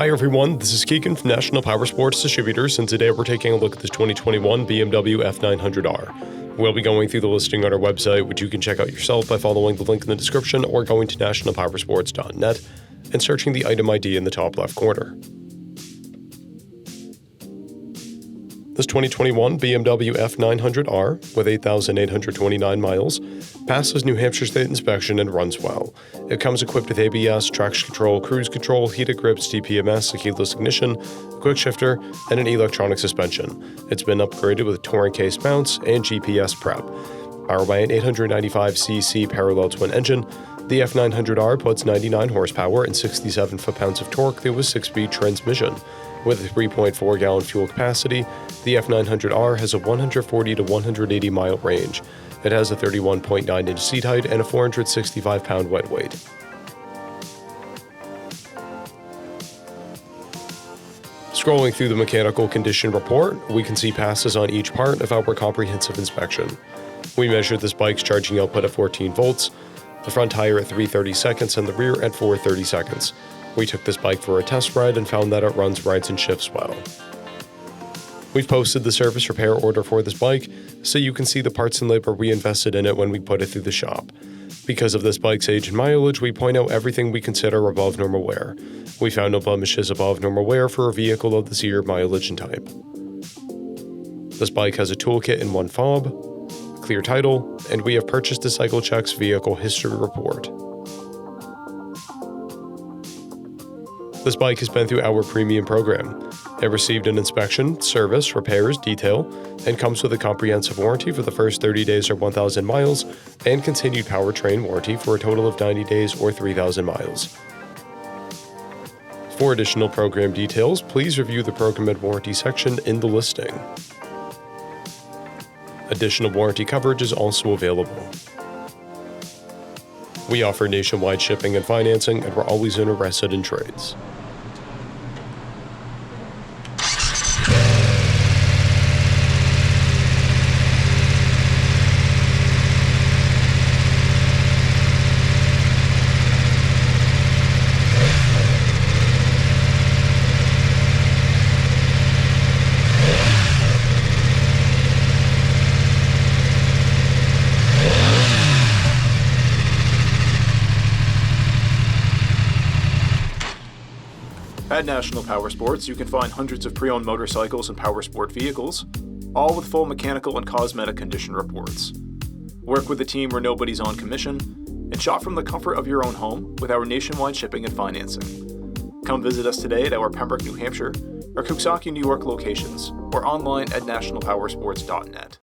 Hi everyone, this is Keegan from National Powersports Distributors, and today we're taking a look at this 2021 BMW F900R. We'll be going through the listing on our website, which you can check out yourself by following the link in the description or going to nationalpowersports.net and searching the item ID in the top left corner. This 2021 BMW F900R, with 8,829 miles, passes New Hampshire State inspection and runs well. It comes equipped with ABS, traction control, cruise control, heated grips, DPMS, a keyless ignition, quick shifter, and an electronic suspension. It's been upgraded with touring case mounts and GPS prep. Powered by an 895cc parallel twin engine, the F900R puts 99 horsepower and 67 foot-pounds of torque through a 6-speed transmission. With a 3.4-gallon fuel capacity, the F900R has a 140 to 180 mile range. It has a 31.9-inch seat height and a 465-pound wet weight. Scrolling through the mechanical condition report, we can see passes on each part of our comprehensive inspection. We measured this bike's charging output at 14 volts, the front tire at 3/30 seconds and the rear at 4/30 seconds. We took this bike for a test ride and found that it runs, rides, and shifts well. We've posted the service repair order for this bike, so you can see the parts and labor we invested in it when we put it through the shop. Because of this bike's age and mileage, we point out everything we consider above normal wear. We found no blemishes above normal wear for a vehicle of this year, mileage, and type. This bike has a toolkit in one fob, clear title, and we have purchased a Cycle Checks vehicle history report. This bike has been through our premium program. It received an inspection, service, repairs, detail, and comes with a comprehensive warranty for the first 30 days or 1,000 miles, and continued powertrain warranty for a total of 90 days or 3,000 miles. For additional program details, please review the program and warranty section in the listing. Additional warranty coverage is also available. We offer nationwide shipping and financing, and we're always interested in trades. At National Powersports, you can find hundreds of pre-owned motorcycles and powersport vehicles, all with full mechanical and cosmetic condition reports. Work with a team where nobody's on commission, and shop from the comfort of your own home with our nationwide shipping and financing. Come visit us today at our Pembroke, New Hampshire, or Coxsackie, New York locations, or online at nationalpowersports.net.